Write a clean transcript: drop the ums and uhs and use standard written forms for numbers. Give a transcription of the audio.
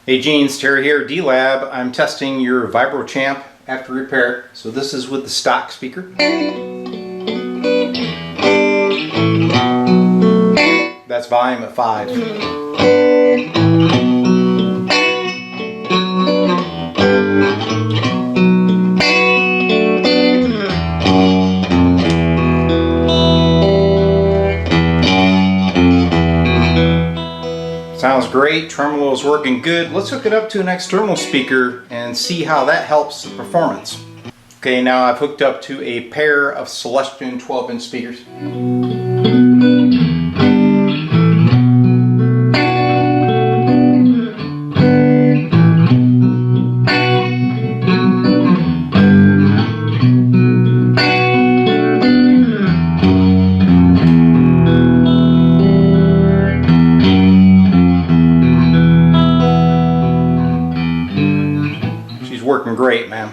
Hey Jeans, Terry here, D-Lab. I'm testing your VibroChamp after repair. So this is with the stock speaker. That's volume at 5. Sounds great, tremolo is working good. Let's hook it up to an external speaker and see how that helps the performance. Okay, now I've hooked up to a pair of Celestion 12-inch speakers. Working great, man.